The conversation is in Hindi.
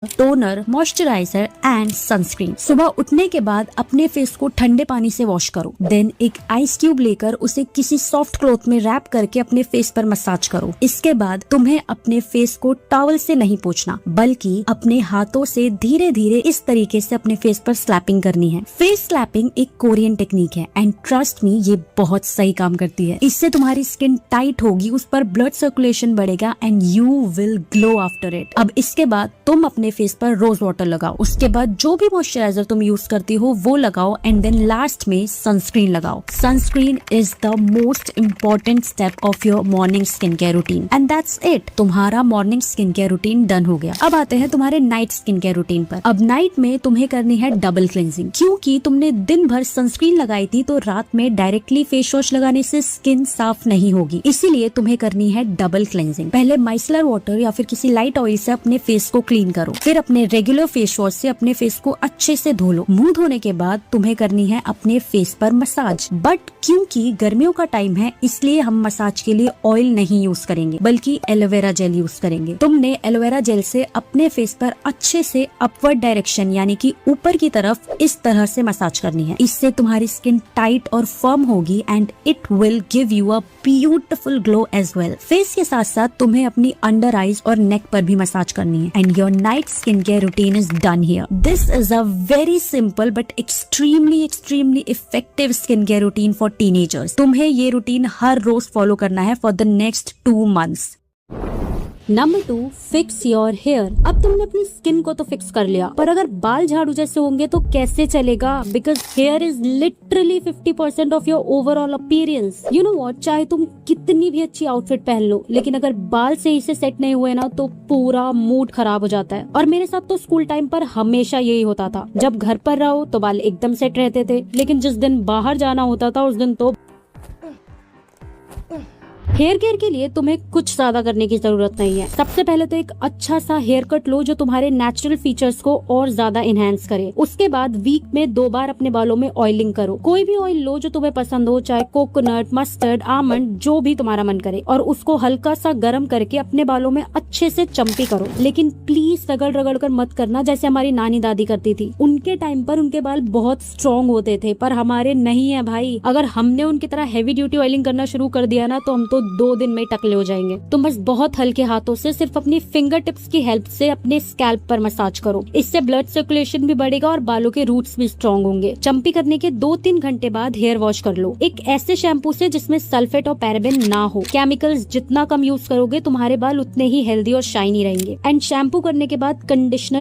Toner, moisturiser and sunscreen. सुबह उठने के बाद अपने फेस को ठंडे पानी से वॉश करो। देन एक आइस क्यूब लेकर उसे किसी सॉफ्ट क्लॉथ में रैप करके अपने फेस पर मसाज करो। इसके बाद तुम्हें अपने फेस को टॉवल से नहीं पोंछना, बल्कि अपने हाथों से धीरे धीरे इस तरीके से अपने फेस पर स्लैपिंग करनी है। फेस स्लैपिंग एक कोरियन टेक्निक है एंड ट्रस्ट मी, ये बहुत सही काम करती है। इससे तुम्हारी स्किन टाइट होगी, उस पर ब्लड सर्कुलेशन बढ़ेगा and you will glow after it. अब इसके बाद तुम अपने फेस पर रोज वाटर लगाओ। उसके बाद जो भी मॉइस्चराइजर तुम यूज करती हो वो लगाओ एंड देन लास्ट में सनस्क्रीन लगाओ। Sunscreen is the most important step of your morning skin care routine and that's it. तुम्हारा morning skin care routine done हो गया। अब आते हैं तुम्हारे नाइट स्किन केयर रूटीन पर। अब नाइट में तुम्हें करनी है डबल क्लेंजिंग, क्योंकि तुमने दिन भर सनस्क्रीन लगाई थी तो रात में डायरेक्टली फेस वॉश लगाने से स्किन साफ नहीं होगी, इसीलिए तुम्हें करनी है डबल क्लेंजिंग। पहले माइसलर वाटर या फिर किसी लाइट ऑयल से अपने फेस को क्लीन करो, फिर अपने रेगुलर फेस वॉश से अपने फेस को अच्छे से धो लो। मुंह धोने के बाद तुम्हें करनी है अपने फेस पर मसाज, बट क्योंकि गर्मियों का टाइम है इसलिए हम मसाज के लिए ऑयल नहीं यूज करेंगे बल्कि एलोवेरा जेल यूज करेंगे। तुमने एलोवेरा जेल से अपने फेस पर अच्छे से अपवर्ड डायरेक्शन यानी कि ऊपर की तरफ इस तरह से मसाज करनी है। इससे तुम्हारी स्किन टाइट और फर्म होगी and it will give you a beautiful glow as well. Face के साथ साथ तुम्हें अपनी अंडर आईज और नेक पर भी मसाज करनी है and your night skincare routine is done here. This is a very simple but extremely effective skincare routine for teenagers. तुम्हें ये रूटीन हर रोज फॉलो करना है for the next 2 months. Number 2, fix your hair. अब तुमने अपनी स्किन को तो फिक्स कर लिया, पर अगर बाल झाड़ू जैसे होंगे तो कैसे चलेगा? Because here is literally 50% of your overall appearance. You know what, चाहे तुम कितनी भी अच्छी आउटफिट पहन लो, लेकिन अगर बाल सही से सेट नहीं हुए ना तो पूरा मूड खराब हो जाता है। और मेरे साथ तो स्कूल टाइम पर हमेशा यही होता था। जब घर पर रहो तो बाल एकदम सेट रहते थे, लेकिन जिस दिन बाहर जाना होता था उस दिन तो हेयर केयर के लिए तुम्हें कुछ ज्यादा करने की जरूरत नहीं है। सबसे पहले तो एक अच्छा सा हेयर कट लो जो तुम्हारे नेचुरल फीचर्स को और ज्यादा इनहेंस करे। उसके बाद वीक में 2 बार अपने बालों में ऑयलिंग करो। कोई भी ऑयल लो जो तुम्हें पसंद हो, चाहे कोकोनट, मस्टर्ड, आमंड, जो भी तुम्हारा मन करे, और उसको हल्का सा गर्म करके अपने बालों में अच्छे से चम्पी करो। लेकिन प्लीज रगड़ रगड़ कर मत करना जैसे हमारी नानी दादी करती थी। उनके टाइम पर उनके बाल बहुत स्ट्रॉन्ग होते थे, पर हमारे नहीं है भाई। अगर हमने उनकी तरह हैवी ड्यूटी ऑयलिंग करना शुरू कर दिया ना तो हम तो 2 दिन में टकले हो जाएंगे। तुम बस बहुत हल्के हाथों से सिर्फ अपनी फिंगर टिप्स की हेल्प से अपने स्कैल्प पर मसाज करो। इससे ब्लड सर्कुलेशन भी बढ़ेगा और बालों के रूट्स भी स्ट्रॉन्ग होंगे। चम्पी करने के 2-3 घंटे बाद हेयर वॉश कर लो, एक ऐसे शैम्पू से जिसमें सल्फेट और पैराबेन ना हो। केमिकल्स जितना कम यूज करोगे तुम्हारे बाल उतने ही हेल्दी और शाइनी रहेंगे। एंड शैम्पू करने के बाद कंडीशनर